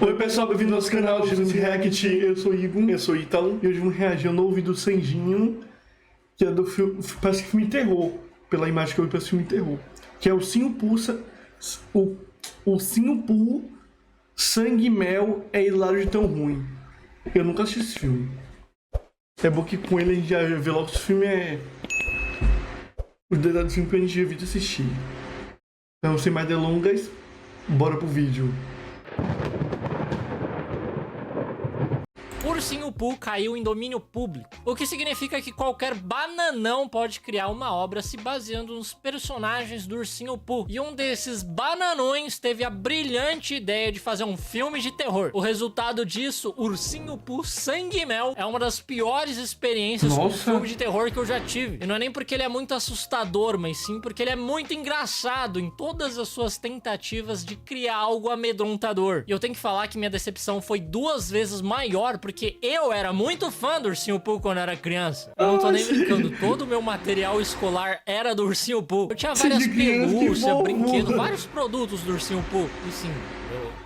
Oi pessoal, bem-vindo ao nosso canal Gênesis React. Eu sou o Igor, eu sou o Ítalo, e hoje vamos reagir ao novo vídeo do Sanjinho, que é do filme, parece que filme terror, pela imagem que eu vi, parece filme terror, que é o Ursinho Pooh, o Ursinho Pooh, Sangue e Mel é hilário de tão ruim. Eu nunca assisti esse filme. É bom que com ele a gente já vê logo que esse filme é... os detalhes do filme que a gente evita assistir. Então, sem mais delongas, bora pro vídeo. Ursinho Pooh caiu em domínio público, o que significa que qualquer bananão pode criar uma obra se baseando nos personagens do Ursinho Pooh. E um desses bananões teve a brilhante ideia de fazer um filme de terror. O resultado disso, Ursinho Pooh Sangue e Mel, é uma das piores experiências com um filme de terror que eu já tive. E não é nem porque ele é muito assustador, mas sim porque ele é muito engraçado em todas as suas tentativas de criar algo amedrontador. E eu tenho que falar que minha decepção foi 2 vezes maior, porque eu era muito fã do Ursinho Pooh quando era criança. Eu não tô nem brincando, todo o meu material escolar era do Ursinho Pooh. Eu tinha várias pelúcias, brinquedos, vários produtos do Ursinho Pooh. E sim,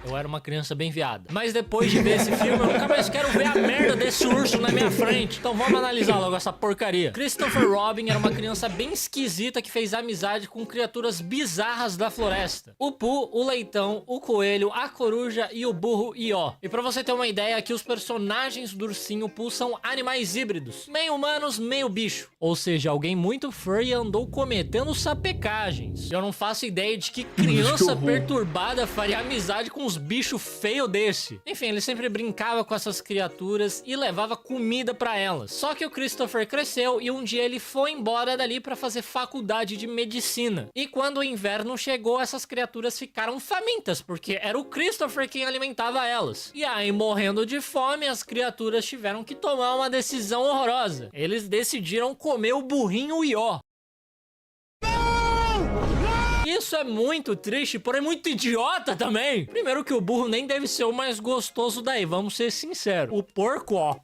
eu era uma criança bem viada. Mas depois de ver esse filme, eu nunca mais quero ver a merda desse urso na minha frente. Então vamos analisar logo essa porcaria. Christopher Robin era uma criança bem esquisita que fez amizade com criaturas bizarras da floresta. O Pooh, o leitão, o coelho, a coruja e o burro Ió. E pra você ter uma ideia, aqui os personagens do Ursinho Pooh são animais híbridos. Meio humanos, meio bicho. Ou seja, alguém muito furry andou cometendo sapecagens. Eu não faço ideia de que criança perturbada faria amizade com uns bichos feios desse. Enfim, ele sempre brincava com essas criaturas e levava comida pra elas. Só que o Christopher cresceu e um dia ele foi embora dali pra fazer faculdade de medicina. E quando o inverno chegou, essas criaturas ficaram famintas, porque era o Christopher quem alimentava elas. E aí, morrendo de fome, as criaturas tiveram que tomar uma decisão horrorosa. Eles decidiram comer o burrinho Ió. Isso é muito triste, porém muito idiota também. Primeiro que o burro nem deve ser o mais gostoso daí, vamos ser sinceros. O porco, ó.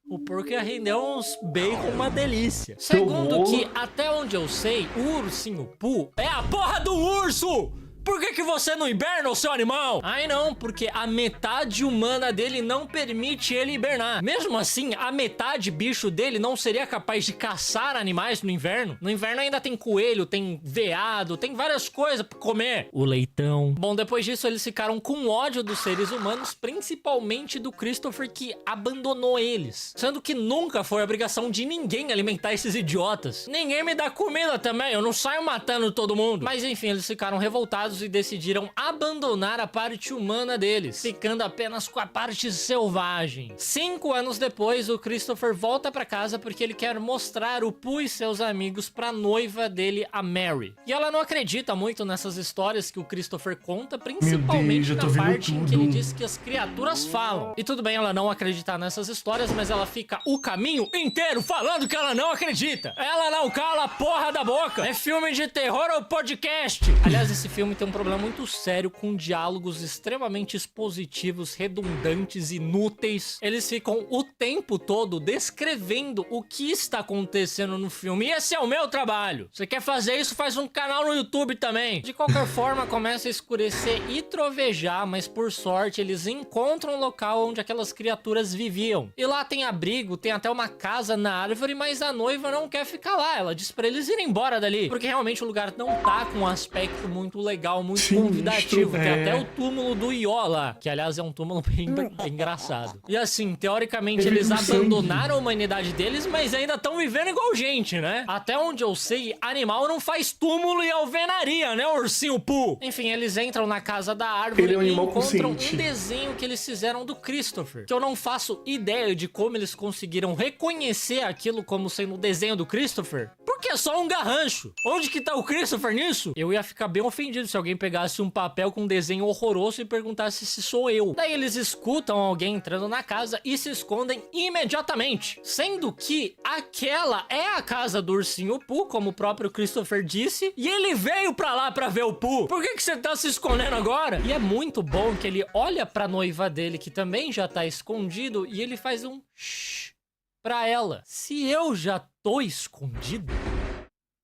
O porco ia render uns bacon, uma delícia. Segundo que, até onde eu sei, o Ursinho Pooh é a porra do urso! Por que você não hiberna, seu animal? Ai não, porque a metade humana dele não permite ele hibernar. Mesmo assim, a metade bicho dele não seria capaz de caçar animais no inverno? No inverno ainda tem coelho, tem veado, tem várias coisas pra comer. O leitão. Bom, depois disso eles ficaram com ódio dos seres humanos, principalmente do Christopher, que abandonou eles. Sendo que nunca foi obrigação de ninguém alimentar esses idiotas. Ninguém me dá comida também, eu não saio matando todo mundo. Mas enfim, eles ficaram revoltados e decidiram abandonar a parte humana deles, ficando apenas com a parte selvagem. 5 anos depois, o Christopher volta pra casa porque ele quer mostrar o Pooh e seus amigos pra noiva dele, a Mary. E ela não acredita muito nessas histórias que o Christopher conta, principalmente na parte em que ele diz que as criaturas falam. E tudo bem ela não acreditar nessas histórias, mas ela fica o caminho inteiro falando que ela não acredita. Ela não cala a porra da boca. É filme de terror ou podcast? Aliás, esse filme tem um problema muito sério com diálogos extremamente expositivos, redundantes, inúteis. Eles ficam o tempo todo descrevendo o que está acontecendo no filme. E esse é o meu trabalho. Você quer fazer isso? Faz um canal no YouTube também. De qualquer forma, começa a escurecer e trovejar, mas por sorte eles encontram um local onde aquelas criaturas viviam. E lá tem abrigo, tem até uma casa na árvore, mas a noiva não quer ficar lá. Ela diz pra eles irem embora dali, porque realmente o lugar não tá com um aspecto muito legal, muito convidativo. Tem até o túmulo do Ió lá, que aliás é um túmulo bem engraçado. E assim, teoricamente eles abandonaram a humanidade deles, mas ainda estão vivendo igual gente, né? Até onde eu sei, animal não faz túmulo e alvenaria, né, Ursinho Pooh? Enfim, eles entram na casa da árvore e encontram um desenho que eles fizeram do Christopher, que eu não faço ideia de como eles conseguiram reconhecer aquilo como sendo o desenho do Christopher, porque é só um garrancho. Onde que tá o Christopher nisso? Eu ia ficar bem ofendido se alguém pegasse um papel com um desenho horroroso e perguntasse se sou eu. Daí eles escutam alguém entrando na casa e se escondem imediatamente, sendo que aquela é a casa do Ursinho Pooh, como o próprio Christopher disse, e ele veio pra lá pra ver o Pooh. Por que você tá se escondendo agora? E é muito bom que ele olha pra noiva dele, que também já tá escondido, e ele faz um shh pra ela. Se eu já tô escondido,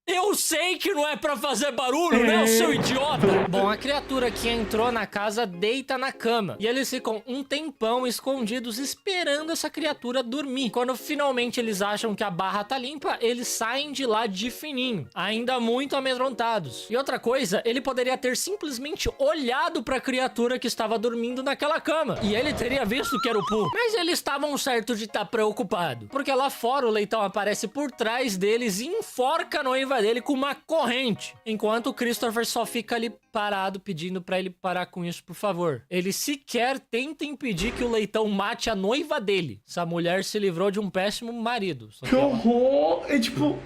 Eu sei que não é pra fazer barulho, né, seu idiota? Bom, a criatura que entrou na casa deita na cama. E eles ficam um tempão escondidos esperando essa criatura dormir. Quando finalmente eles acham que a barra tá limpa, eles saem de lá de fininho, ainda muito amedrontados. E outra coisa, ele poderia ter simplesmente olhado pra criatura que estava dormindo naquela cama. E ele teria visto que era o Pooh. Mas eles estavam certos de estar preocupado. Porque lá fora o leitão aparece por trás deles e enforca a noiva dele com uma corrente, enquanto o Christopher só fica ali parado pedindo pra ele parar com isso, por favor. Ele sequer tenta impedir que o leitão mate a noiva dele. Essa mulher se livrou de um péssimo marido. Que horror! É tipo...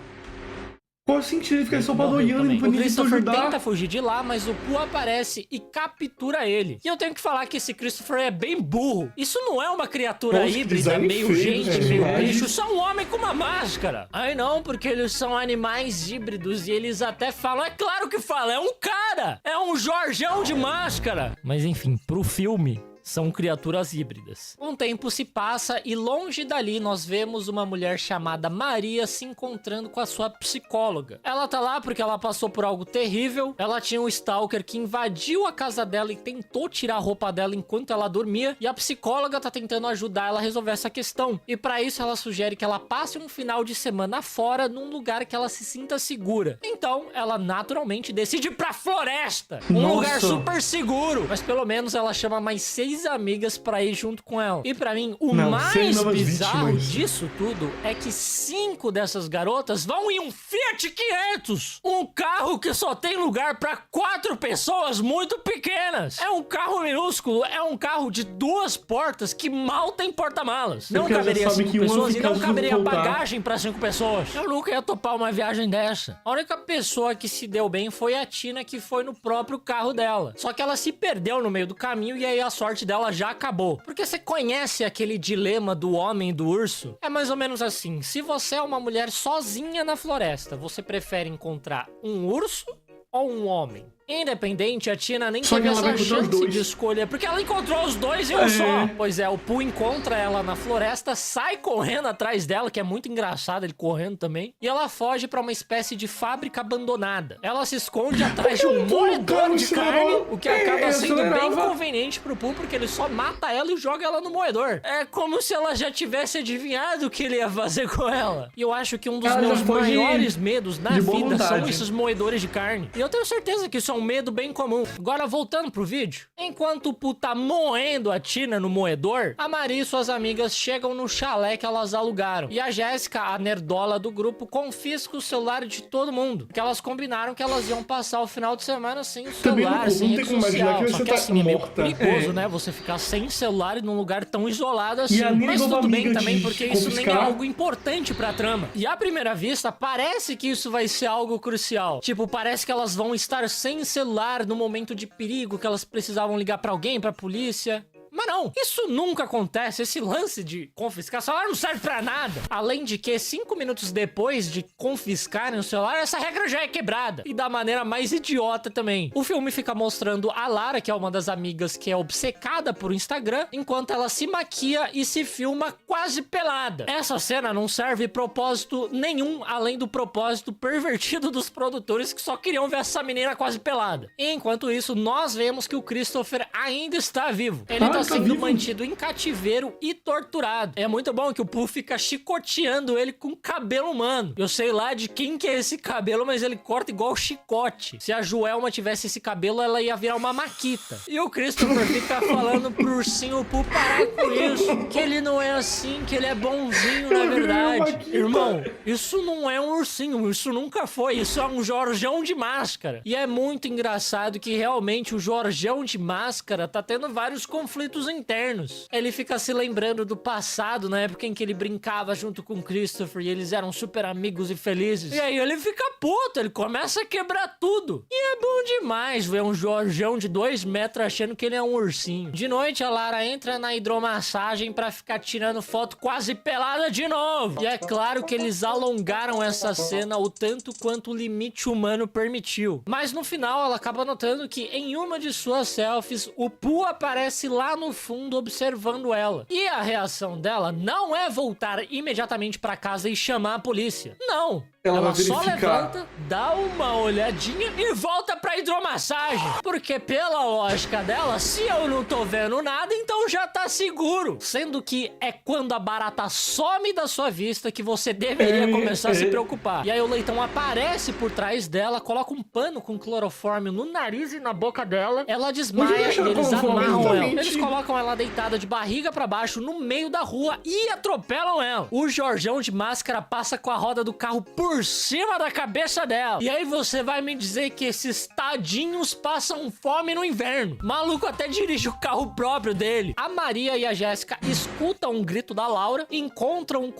Qual sentido ele ficar só padoiando e o Christopher tenta fugir de lá, mas o Pooh aparece e captura ele. E eu tenho que falar que esse Christopher é bem burro. Isso não é uma criatura híbrida, meio gente, meio bicho. Isso é um homem com uma máscara. Ai não, porque eles são animais híbridos e eles até falam. É claro que fala, é um cara. É um Jorjão de máscara. Mas enfim, pro filme... são criaturas híbridas. Um tempo se passa e longe dali nós vemos uma mulher chamada Maria se encontrando com a sua psicóloga. Ela tá lá porque ela passou por algo terrível. Ela tinha um stalker que invadiu a casa dela e tentou tirar a roupa dela enquanto ela dormia. E a psicóloga tá tentando ajudar ela a resolver essa questão. E pra isso ela sugere que ela passe um final de semana fora num lugar que ela se sinta segura. Então ela naturalmente decide ir pra floresta. Um lugar super seguro. Mas pelo menos ela chama mais 6 amigas pra ir junto com ela. E pra mim, o mais bizarro disso tudo é que 5 dessas garotas vão em um Fiat 500. Um carro que só tem lugar pra 4 pessoas muito pequenas. É um carro minúsculo, é um carro de 2 portas que mal tem porta-malas. Não caberia 5 pessoas e não caberia bagagem pra 5 pessoas. Eu nunca ia topar uma viagem dessa. A única pessoa que se deu bem foi a Tina, que foi no próprio carro dela. Só que ela se perdeu no meio do caminho e aí a sorte dela já acabou. Porque você conhece aquele dilema do homem e do urso? É mais ou menos assim. Se você é uma mulher sozinha na floresta, você prefere encontrar um urso ou um homem? Independente, a Tina nem teve essa chance de escolha, porque ela encontrou os dois em um só. Pois é, o Pooh encontra ela na floresta, sai correndo atrás dela, que é muito engraçado ele correndo também, e ela foge pra uma espécie de fábrica abandonada. Ela se esconde atrás de um moedor de carne, o que acaba sendo bem conveniente pro Pooh, porque ele só mata ela e joga ela no moedor. É como se ela já tivesse adivinhado o que ele ia fazer com ela. E eu acho que um dos meus maiores medos na vida são esses moedores de carne. E eu tenho certeza que isso é um medo bem comum. Agora, voltando pro vídeo. Enquanto o Pooh tá moendo a Tina no moedor, a Maria e suas amigas chegam no chalé que elas alugaram. E a Jéssica, a nerdola do grupo, confisca o celular de todo mundo. Porque elas combinaram que elas iam passar o final de semana sem o celular, sem rede social. Só que assim, é meio perigoso, né? Você ficar sem celular num lugar tão isolado assim. Mas tudo bem também, porque isso nem é algo importante pra trama. E à primeira vista, parece que isso vai ser algo crucial. Tipo, parece que elas vão estar sem celular no momento de perigo, que elas precisavam ligar pra alguém, pra polícia. Mas não, isso nunca acontece. Esse lance de confiscar celular não serve pra nada. Além de que 5 minutos depois de confiscarem o celular, essa regra já é quebrada. E da maneira mais idiota também. O filme fica mostrando a Lara, que é uma das amigas que é obcecada por Instagram, enquanto ela se maquia e se filma quase pelada. Essa cena não serve propósito nenhum, além do propósito pervertido dos produtores que só queriam ver essa menina quase pelada. E enquanto isso, nós vemos que o Christopher ainda está vivo. Ele tá sendo mantido em cativeiro e torturado. É muito bom que o Pooh fica chicoteando ele com cabelo humano. Eu sei lá de quem que é esse cabelo, mas ele corta igual chicote. Se a Joelma tivesse esse cabelo, ela ia virar uma maquita. E o Christopher fica falando pro ursinho Pooh parar com isso, que ele não é assim, que ele é bonzinho na verdade. Irmão, isso não é um ursinho, isso nunca foi, isso é um Jorjão de máscara. E é muito engraçado que realmente o Jorjão de máscara tá tendo vários conflitos internos. Ele fica se lembrando do passado, na época em que ele brincava junto com Christopher e eles eram super amigos e felizes. E aí ele fica puto, ele começa a quebrar tudo. E é bom demais ver um Jorjão de 2 metros achando que ele é um ursinho. De noite, a Lara entra na hidromassagem pra ficar tirando foto quase pelada de novo. E é claro que eles alongaram essa cena o tanto quanto o limite humano permitiu. Mas no final, ela acaba notando que em uma de suas selfies, o Pooh aparece lá no fundo observando ela. E a reação dela não é voltar imediatamente pra casa e chamar a polícia. Não. Ela vai só verificar. levanta, dá uma olhadinha e volta pra hidromassagem. Porque pela lógica dela, se eu não tô vendo nada, então já tá seguro. Sendo que é quando a barata some da sua vista que você deveria começar a se preocupar. E aí o leitão aparece por trás dela, coloca um pano com clorofórmio no nariz e na boca dela. Ela desmaia e eles amarram ela. Eles colocam ela deitada de barriga pra baixo no meio da rua e atropelam ela. O Jorjão de máscara passa com a roda do carro por cima da cabeça dela. E aí você vai me dizer que esses tadinhos passam fome no inverno. Maluco até dirige o carro próprio dele. A Maria e a Jéssica escutam um grito da Laura, encontram um...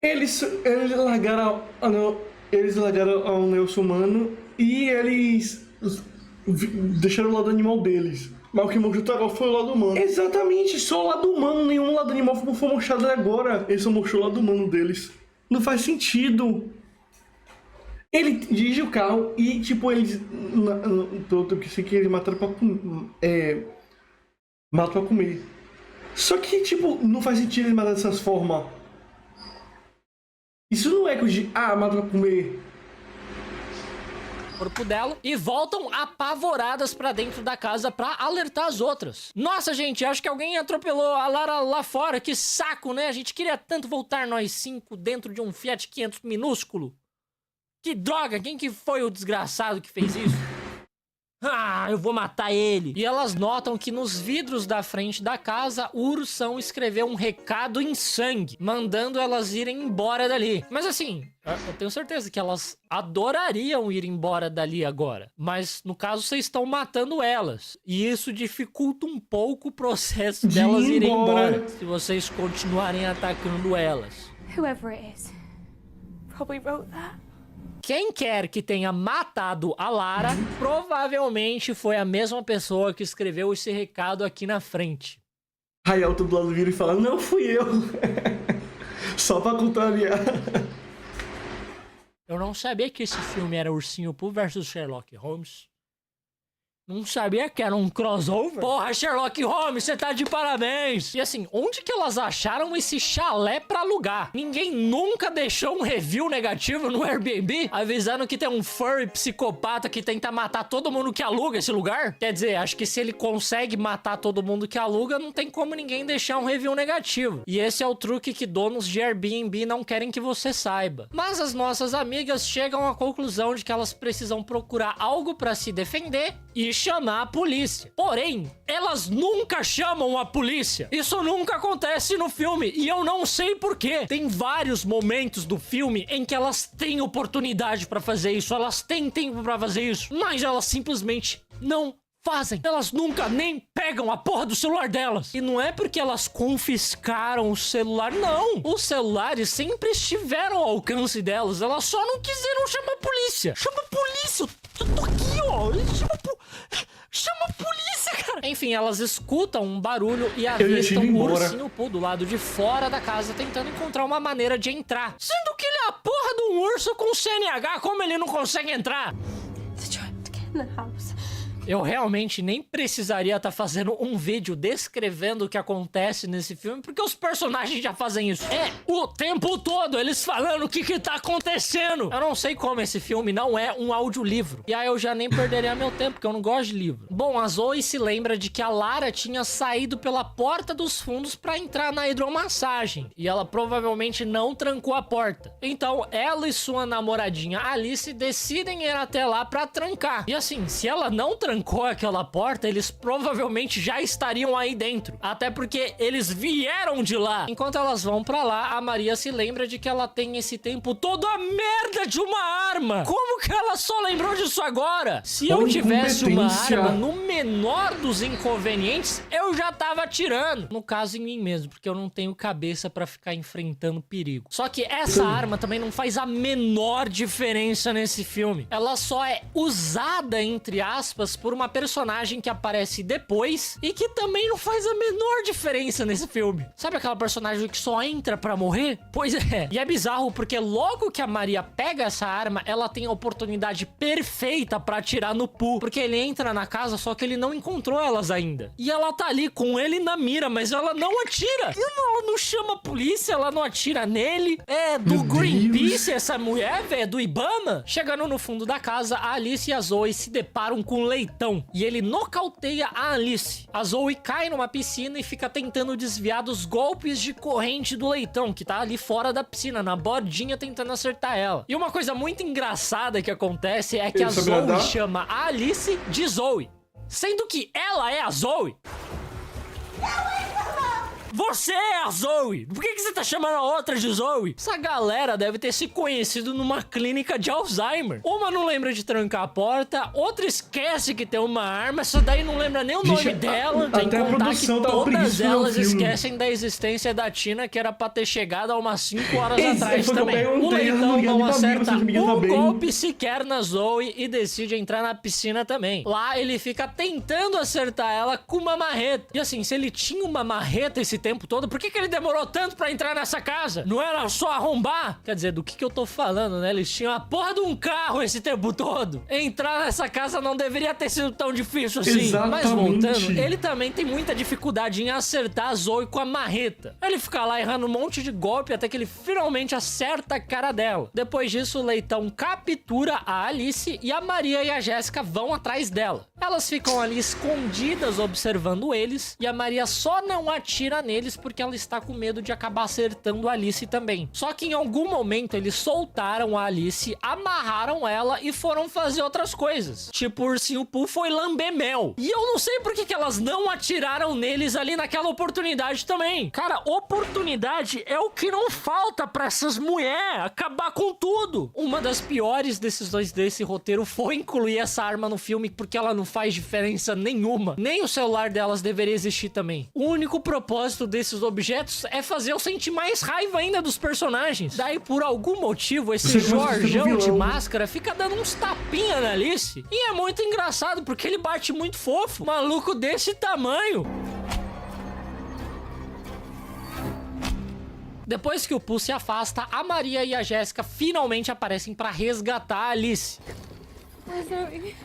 Eles largaram o Nelson humano e eles deixaram o lado animal deles. Mas o que mostrou foi o lado humano. Exatamente, só o lado humano. Nenhum lado animal foi mostrado agora. Eles só mostrou o lado humano deles. Não faz sentido. Ele dirige o carro e, tipo, eles... Eu pensei que eles mataram pra comer. Matam pra comer. Só que, tipo, não faz sentido eles matarem dessas formas. Isso não é que mata pra comer. Corpo dela e voltam apavoradas pra dentro da casa pra alertar as outras. Nossa, gente, acho que alguém atropelou a Lara lá fora. Que saco, né? A gente queria tanto voltar nós 5 dentro de um Fiat 500 minúsculo. Que droga, quem que foi o desgraçado que fez isso? Ah, eu vou matar ele. E elas notam que nos vidros da frente da casa, o ursão escreveu um recado em sangue, mandando elas irem embora dali. Mas assim, eu tenho certeza que elas adorariam ir embora dali agora. Mas, no caso, vocês estão matando elas. E isso dificulta um pouco o processo delas irem embora. Se vocês continuarem atacando elas. Whoever it is probably wrote that. Quem quer que tenha matado a Lara, provavelmente foi a mesma pessoa que escreveu esse recado aqui na frente. Aí a outra do lado vira e fala, não fui eu. Só pra contrariar. Eu não sabia que esse filme era Ursinho Pooh versus Sherlock Holmes. Não sabia que era um crossover? Porra, Sherlock Holmes, você tá de parabéns! E assim, onde que elas acharam esse chalé pra alugar? Ninguém nunca deixou um review negativo no Airbnb avisando que tem um furry psicopata que tenta matar todo mundo que aluga esse lugar? Quer dizer, acho que se ele consegue matar todo mundo que aluga, não tem como ninguém deixar um review negativo. E esse é o truque que donos de Airbnb não querem que você saiba. Mas as nossas amigas chegam à conclusão de que elas precisam procurar algo pra se defender e chamar a polícia. Porém, elas nunca chamam a polícia. Isso nunca acontece no filme e eu não sei porquê. Tem vários momentos do filme em que elas têm oportunidade pra fazer isso, elas têm tempo pra fazer isso, mas elas simplesmente não fazem. Elas nunca nem pegam a porra do celular delas. E não é porque elas confiscaram o celular, não. Os celulares sempre estiveram ao alcance delas. Elas só não quiseram chamar a polícia. Chama a polícia. Eu tô aqui, ó. Chama a polícia, cara. Enfim, elas escutam um barulho e avistam o Ursinho Pooh do lado de fora da casa, tentando encontrar uma maneira de entrar. Sendo que ele é a porra de um urso com CNH, como ele não consegue entrar? They're trying to get in the house. Eu realmente nem precisaria estar fazendo um vídeo descrevendo o que acontece nesse filme, porque os personagens já fazem isso. É o tempo todo eles falando o que tá acontecendo. Eu não sei como esse filme não é um audiolivro. E aí eu já nem perderia meu tempo, porque eu não gosto de livro. Bom, a Zoe se lembra de que a Lara tinha saído pela porta dos fundos pra entrar na hidromassagem. E ela provavelmente não trancou a porta. Então ela e sua namoradinha Alice decidem ir até lá pra trancar. E assim, se ela não trancou aquela porta, eles provavelmente já estariam aí dentro. Até porque eles vieram de lá. Enquanto elas vão pra lá, a Maria se lembra de que ela tem esse tempo todo a merda de uma arma. Como que ela só lembrou disso agora? Se eu tivesse uma arma, no menor dos inconvenientes, eu já tava atirando. No caso, em mim mesmo, porque eu não tenho cabeça pra ficar enfrentando perigo. Só que essa arma também não faz a menor diferença nesse filme. Ela só é usada, entre aspas, por uma personagem que aparece depois e que também não faz a menor diferença nesse filme. Sabe aquela personagem que só entra pra morrer? Pois é. E é bizarro porque logo que a Maria pega essa arma, ela tem a oportunidade perfeita pra atirar no Pooh, porque ele entra na casa, só que ele não encontrou elas ainda. E ela tá ali com ele na mira, mas ela não atira. Ela não chama a polícia, ela não atira nele. É do Meu Greenpeace Deus. essa mulher, velho, do Ibama. Chegando no fundo da casa, a Alice e a Zoe se deparam com um leitão. E ele nocauteia a Alice. A Zoe cai numa piscina e fica tentando desviar dos golpes de corrente do leitão, que tá ali fora da piscina, na bordinha, tentando acertar ela. E uma coisa muito engraçada que acontece é que Ele a sabe Zoe nadar? chama a Alice de Zoe, sendo que ela é a Zoe. Você é a Zoe! Por que você tá chamando a outra de Zoe? Essa galera deve ter se conhecido numa clínica de Alzheimer. Uma não lembra de trancar a porta, outra esquece que tem uma arma, essa daí não lembra nem o Gente, nome dela. Sem até a contar que produção dá todas preguiça de ver o elas filme. esquecem da existência da Tina, que era pra ter chegado há umas 5 horas Isso, atrás foi o que eu também. O perguntei, ela leitão não não tá bem, acerta vocês me tá um bem. golpe sequer na Zoe e decide entrar na piscina também. Lá ele fica tentando acertar ela com uma marreta. E assim, se ele tinha uma marreta esse tempo todo, por que ele demorou tanto pra entrar nessa casa? Não era só arrombar? Quer dizer, do que eu tô falando, né? Eles tinham a porra de um carro esse tempo todo. Entrar nessa casa não deveria ter sido tão difícil assim. Mas Exatamente. voltando, ele também tem muita dificuldade em acertar a Zoe com a marreta. Ele fica lá errando um monte de golpe até que ele finalmente acerta a cara dela. Depois disso, o leitão captura a Alice e a Maria e a Jéssica vão atrás dela. Elas ficam ali escondidas observando eles e a Maria só não atira neles porque ela está com medo de acabar acertando a Alice também. Só que em algum momento eles soltaram a Alice, amarraram ela e foram fazer outras coisas. Tipo, o Ursinho Pooh foi lamber mel. E eu não sei por que elas não atiraram neles ali naquela oportunidade também. Cara, oportunidade é o que não falta pra essas mulheres acabar com tudo. Uma das piores decisões desse roteiro foi incluir essa arma no filme porque ela não faz diferença nenhuma. Nem o celular delas deveria existir também. O único propósito desses objetos é fazer eu sentir mais raiva ainda dos personagens. Daí, por algum motivo, esse Você gosta de ser Jorjão de vilão. máscara fica dando uns tapinha na Alice. E é muito engraçado, porque ele bate muito fofo. Maluco desse tamanho. Depois que o Pooh se afasta, a Maria e a Jéssica finalmente aparecem pra resgatar a Alice. Zoe.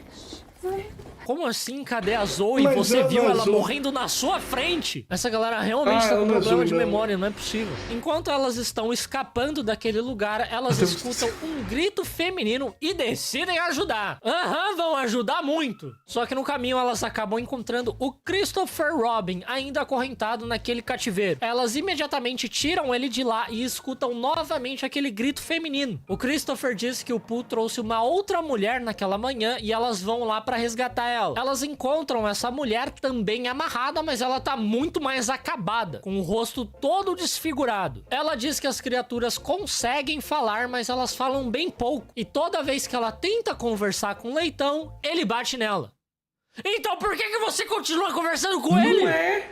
Zoe. Como assim? Cadê a Zoe? Mas Você ela viu não é ela Zoe. morrendo na sua frente? Essa galera realmente tá ela com não é problema Zoe, de não. memória, não é possível. Enquanto elas estão escapando daquele lugar, elas Deus. escutam um grito feminino e decidem ajudar. Aham, vão ajudar muito. Só que no caminho elas acabam encontrando o Christopher Robin, ainda acorrentado naquele cativeiro. Elas imediatamente tiram ele de lá e escutam novamente aquele grito feminino. O Christopher diz que o Pooh trouxe uma outra mulher naquela manhã e elas vão lá pra resgatar ela. Elas encontram essa mulher também amarrada, mas ela tá muito mais acabada, com o rosto todo desfigurado. Ela diz que as criaturas conseguem falar, mas elas falam bem pouco. E toda vez que ela tenta conversar com o leitão, ele bate nela. Então por que você continua conversando com ele? Não é?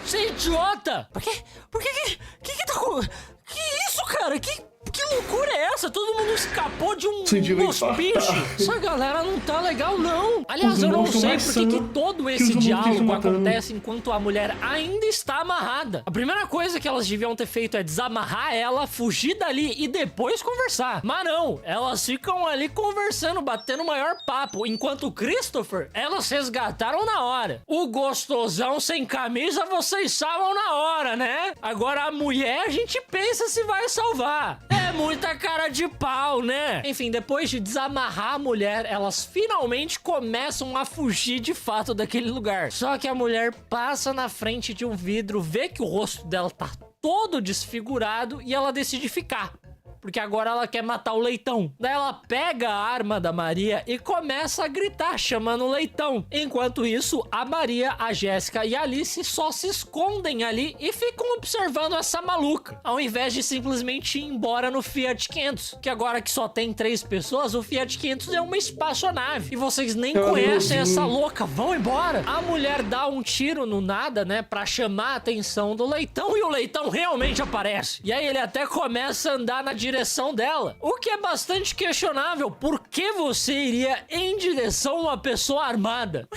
Você é idiota! Por que tá com... Que isso, cara? Que loucura é essa? Todo mundo escapou de um Senti um hospício. infarto. Essa galera não tá legal, não. Aliás, Os eu não humanos estão sei mais por que sãos todo que esse os humanos diálogo estão matando. acontece enquanto a mulher ainda está amarrada. A primeira coisa que elas deviam ter feito é desamarrar ela, fugir dali e depois conversar. Mas não, elas ficam ali conversando, batendo o maior papo, enquanto o Christopher, elas resgataram na hora. O gostosão sem camisa, vocês salvam na hora, né? Agora a mulher, a gente pensa se vai salvar. É muita cara de pau, né? Enfim, depois de desamarrar a mulher, elas finalmente começam a fugir de fato daquele lugar. Só que a mulher passa na frente de um vidro, vê que o rosto dela tá todo desfigurado e ela decide ficar. Porque agora ela quer matar o leitão. Daí ela pega a arma da Maria e começa a gritar, chamando o leitão. Enquanto isso, a Maria, a Jéssica e a Alice só se escondem ali e ficam observando essa maluca. Ao invés de simplesmente ir embora no Fiat 500. Que agora que só tem 3 pessoas, o Fiat 500 é uma espaçonave. E vocês nem conhecem essa louca. Vão embora. A mulher dá um tiro no nada, né? Pra chamar a atenção do leitão. E o leitão realmente aparece. E aí ele até começa a andar na direção dela. O que é bastante questionável. Por que você iria em direção a uma pessoa armada?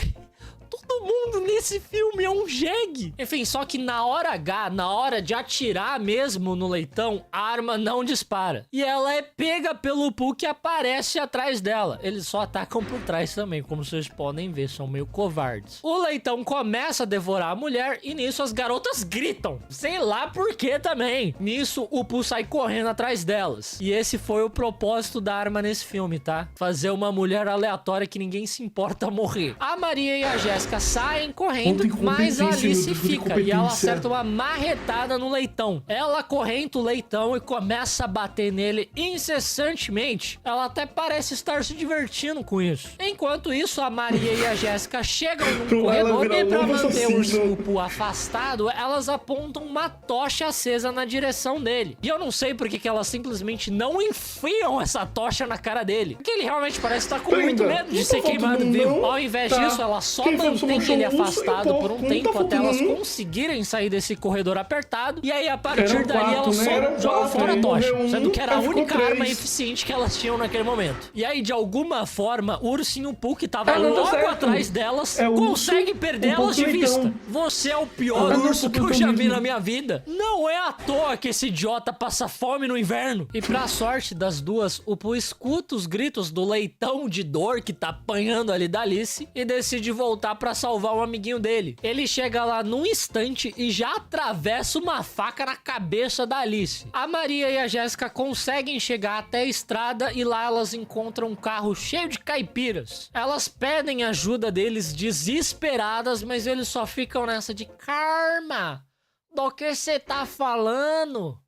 Todo Todo mundo nesse filme é um jegue. Enfim, só que na hora H, na hora de atirar mesmo no leitão, a arma não dispara. E ela é pega pelo Pooh que aparece atrás dela. Eles só atacam por trás também, como vocês podem ver, são meio covardes. O leitão começa a devorar a mulher e nisso as garotas gritam. Sei lá por que também. Nisso, o Pooh sai correndo atrás delas. E esse foi o propósito da arma nesse filme, tá? Fazer uma mulher aleatória que ninguém se importa morrer. A Maria e a Jéssica saem correndo, mas a Alice fica e ela acerta uma marretada no leitão. Ela correnta o leitão e começa a bater nele incessantemente. Ela até parece estar se divertindo com isso. Enquanto isso, a Maria e a Jéssica chegam num corredor e pra manter o ursinho Pooh afastado, elas apontam uma tocha acesa na direção dele. E eu não sei por que elas simplesmente não enfiam essa tocha na cara dele. Porque ele realmente parece estar com muito medo de ser queimado vivo. Ao invés disso, ela só mantém ele afastado por um tempo até elas conseguirem sair desse corredor apertado. E aí, a partir dali, elas só jogam fora a tocha. Sendo que era a única arma eficiente que elas tinham naquele momento. E aí, de alguma forma, o ursinho Pooh, que tava logo atrás delas, consegue perder elas de vista. Você é o pior urso que eu já vi na minha vida. Não é à toa que esse idiota passa fome no inverno. E pra sorte das duas, o Pooh escuta os gritos do leitão de dor que tá apanhando ali da Alice e decide voltar pra salvar um amiguinho dele. Ele chega lá num instante e já atravessa uma faca na cabeça da Alice. A Maria e a Jéssica conseguem chegar até a estrada e lá elas encontram um carro cheio de caipiras. Elas pedem ajuda deles desesperadas, mas eles só ficam nessa de Karma, do que você tá falando?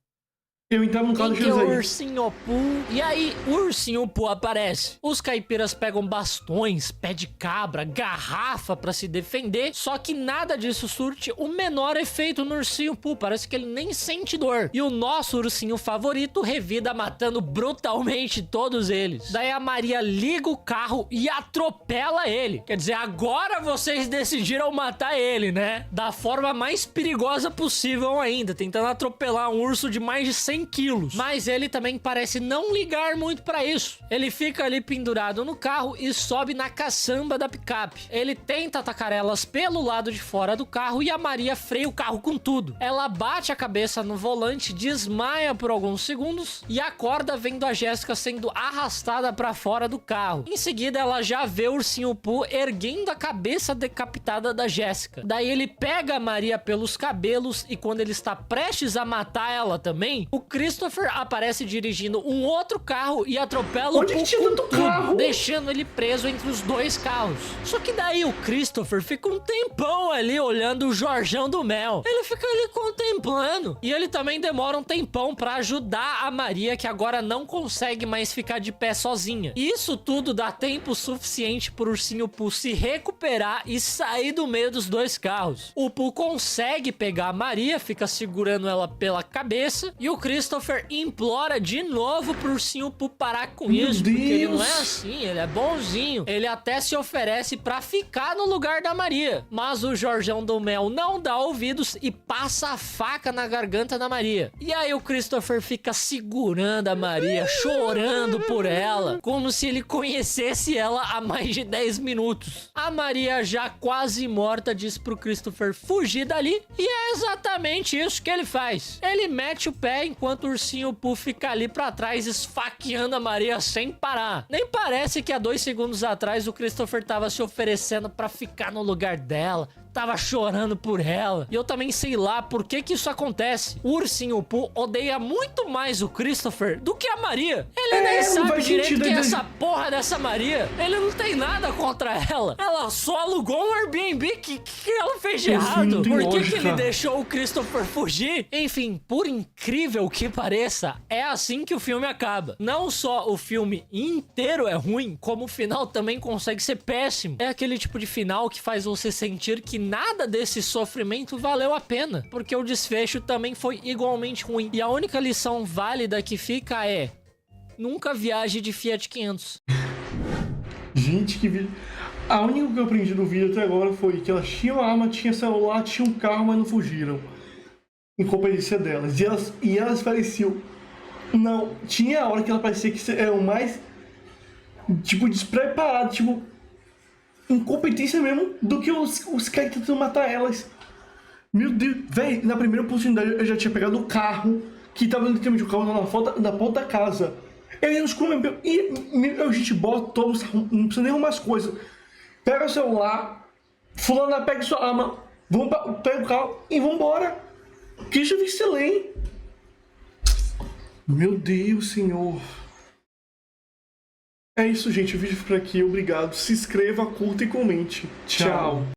Eu entrava no carro que é o ursinho Pooh. E aí, o ursinho Pooh aparece. Os caipiras pegam bastões, pé de cabra, garrafa pra se defender. Só que nada disso surte o menor efeito no ursinho Pooh. Parece que ele nem sente dor. E o nosso ursinho favorito revida matando brutalmente todos eles. Daí a Maria liga o carro e atropela ele. Quer dizer, agora vocês decidiram matar ele, né? Da forma mais perigosa possível ainda. Tentando atropelar um urso de mais de 100 quilos. Mas ele também parece não ligar muito pra isso. Ele fica ali pendurado no carro e sobe na caçamba da picape. Ele tenta atacar elas pelo lado de fora do carro e a Maria freia o carro com tudo. Ela bate a cabeça no volante, desmaia por alguns segundos e acorda vendo a Jéssica sendo arrastada pra fora do carro. Em seguida, ela já vê o ursinho Pooh erguendo a cabeça decapitada da Jéssica. Daí ele pega a Maria pelos cabelos e quando ele está prestes a matar ela também, o Christopher aparece dirigindo um outro carro e atropela o Pooh com tudo, deixando ele preso entre os dois carros. Só que daí o Christopher fica um tempão ali olhando o Jorjão do Mel. Ele fica ali contemplando. E ele também demora um tempão pra ajudar a Maria, que agora não consegue mais ficar de pé sozinha. E isso tudo dá tempo suficiente pro ursinho Pooh se recuperar e sair do meio dos dois carros. O Pooh consegue pegar a Maria, fica segurando ela pela cabeça e o Christopher implora de novo pro ursinho Pooh parar com isso, porque ele não é assim, ele é bonzinho. Ele até se oferece pra ficar no lugar da Maria, mas o Jorjão do Mel não dá ouvidos e passa a faca na garganta da Maria. E aí o Christopher fica segurando a Maria, chorando por ela, como se ele conhecesse ela há mais de 10 minutos. A Maria, já quase morta, diz pro Christopher fugir dali, e é exatamente isso que ele faz. Ele mete o pé enquanto o ursinho Pooh fica ali pra trás esfaqueando a Maria sem parar. Nem parece que há 2 segundos atrás o Christopher tava se oferecendo pra ficar no lugar dela, tava chorando por ela. E eu também sei lá por que isso acontece. O ursinho Pooh odeia muito mais o Christopher do que a Maria. Ele nem sabe direito quem é essa porra dessa Maria. Ele não tem nada contra ela. Ela só alugou um Airbnb. Que ela fez de errado? Por que ele deixou o Christopher fugir? Enfim, por incrível que pareça, é assim que o filme acaba. Não só o filme inteiro é ruim, como o final também consegue ser péssimo. É aquele tipo de final que faz você sentir que nada desse sofrimento valeu a pena, porque o desfecho também foi igualmente ruim. E a única lição válida que fica é: nunca viaje de Fiat 500. Gente, que a única que eu aprendi no vídeo até agora foi que elas tinham arma, tinham celular, tinham carro, mas não fugiram. Incompetência delas. E elas pareciam... Não, tinha a hora que ela parecia que era o mais... Tipo, despreparado, tipo... incompetência mesmo do que os caras tentando matar elas. Meu Deus, velho, na primeira oportunidade eu já tinha pegado o carro, que tava literalmente o carro na porta da casa. Eu ia nos comer, e a gente bota, não precisa nem arrumar as coisas. Pega o celular, fulana pega sua arma, pega o carro e vambora. Que já vi excelente. Meu Deus, senhor. É isso, gente. O vídeo foi por aqui. Obrigado. Se inscreva, curta e comente. Tchau.